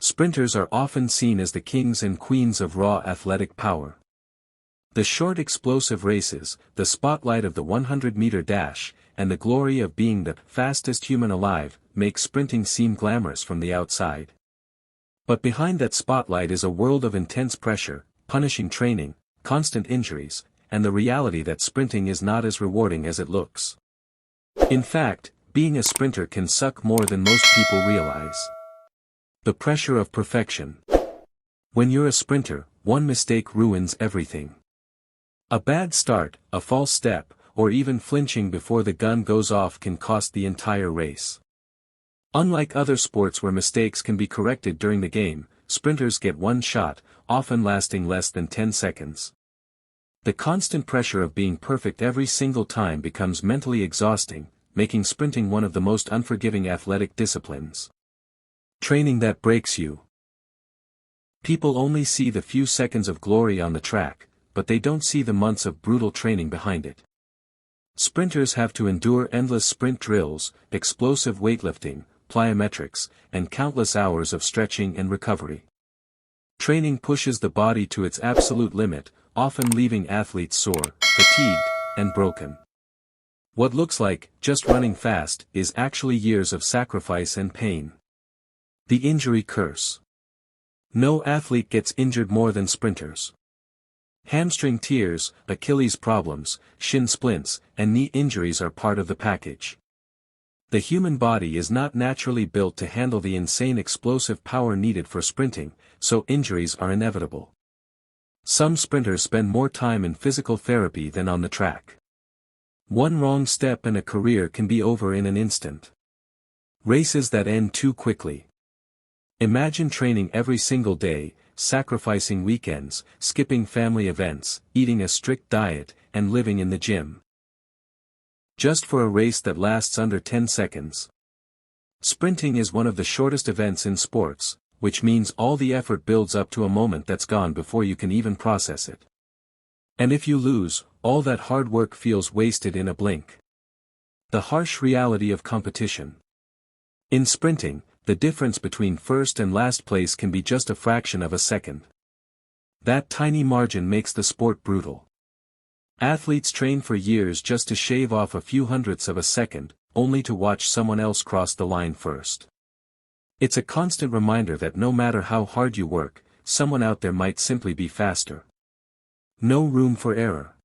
Sprinters are often seen as the kings and queens of raw athletic power. The short explosive races, the spotlight of the 100-meter dash, and the glory of being the fastest human alive, make sprinting seem glamorous from the outside. But behind that spotlight is a world of intense pressure, punishing training, constant injuries, and the reality that sprinting is not as rewarding as it looks. In fact, being a sprinter can suck more than most people realize. The pressure of perfection. When you're a sprinter, one mistake ruins everything. A bad start, a false step, or even flinching before the gun goes off can cost the entire race. Unlike other sports where mistakes can be corrected during the game, sprinters get one shot, often lasting less than 10 seconds. The constant pressure of being perfect every single time becomes mentally exhausting, making sprinting one of the most unforgiving athletic disciplines. Training that breaks you. People only see the few seconds of glory on the track, but they don't see the months of brutal training behind it. Sprinters have to endure endless sprint drills, explosive weightlifting, plyometrics, and countless hours of stretching and recovery. Training pushes the body to its absolute limit, often leaving athletes sore, fatigued, and broken. What looks like just running fast is actually years of sacrifice and pain. The injury curse. No athlete gets injured more than sprinters. Hamstring tears, Achilles problems, shin splints, and knee injuries are part of the package. The human body is not naturally built to handle the insane explosive power needed for sprinting, so injuries are inevitable. Some sprinters spend more time in physical therapy than on the track. One wrong step and a career can be over in an instant. Races that end too quickly. Imagine training every single day, sacrificing weekends, skipping family events, eating a strict diet, and living in the gym. Just for a race that lasts under 10 seconds. Sprinting is one of the shortest events in sports, which means all the effort builds up to a moment that's gone before you can even process it. And if you lose, all that hard work feels wasted in a blink. The harsh reality of competition. In sprinting, the difference between first and last place can be just a fraction of a second. That tiny margin makes the sport brutal. Athletes train for years just to shave off a few hundredths of a second, only to watch someone else cross the line first. It's a constant reminder that no matter how hard you work, someone out there might simply be faster. No room for error.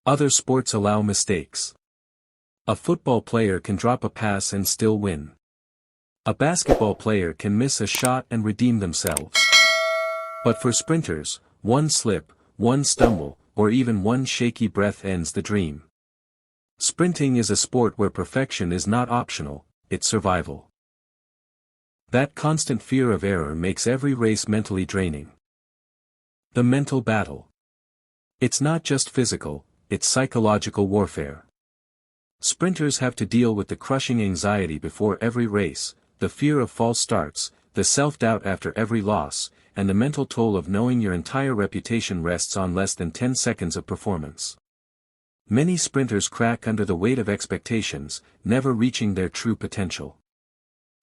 Other sports allow mistakes. A football player can drop a pass and still win. A basketball player can miss a shot and redeem themselves. But for sprinters, one slip, one stumble, or even one shaky breath ends the dream. Sprinting is a sport where perfection is not optional, it's survival. That constant fear of error makes every race mentally draining. The mental battle. It's not just physical, it's psychological warfare. Sprinters have to deal with the crushing anxiety before every race, the fear of false starts, the self-doubt after every loss, and the mental toll of knowing your entire reputation rests on less than 10 seconds of performance. Many sprinters crack under the weight of expectations, never reaching their true potential.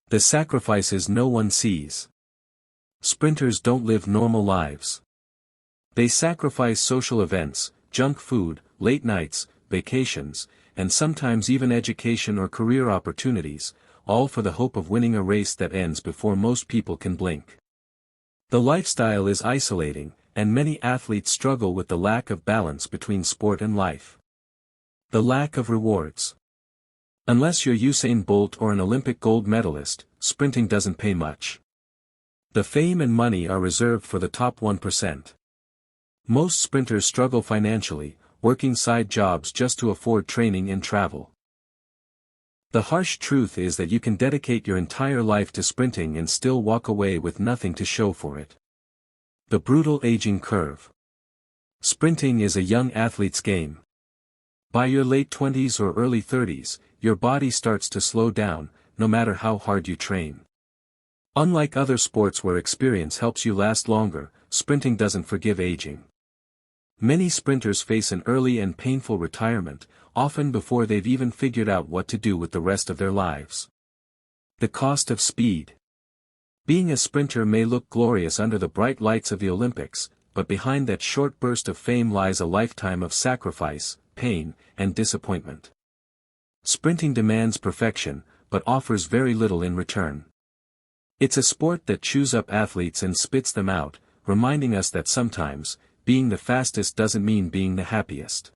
The sacrifices no one sees. Sprinters don't live normal lives. They sacrifice social events, junk food, late nights, vacations, and sometimes even education or career opportunities, all for the hope of winning a race that ends before most people can blink. The lifestyle is isolating, and many athletes struggle with the lack of balance between sport and life. The lack of rewards. Unless you're Usain Bolt or an Olympic gold medalist, sprinting doesn't pay much. The fame and money are reserved for the top 1%. Most sprinters struggle financially, working side jobs just to afford training and travel. The harsh truth is that you can dedicate your entire life to sprinting and still walk away with nothing to show for it. The brutal aging curve. Sprinting is a young athlete's game. By your late 20s or early 30s, your body starts to slow down, no matter how hard you train. Unlike other sports where experience helps you last longer, sprinting doesn't forgive aging. Many sprinters face an early and painful retirement, often before they've even figured out what to do with the rest of their lives. The cost of speed. Being a sprinter may look glorious under the bright lights of the Olympics, but behind that short burst of fame lies a lifetime of sacrifice, pain, and disappointment. Sprinting demands perfection, but offers very little in return. It's a sport that chews up athletes and spits them out, reminding us that sometimes, being the fastest doesn't mean being the happiest.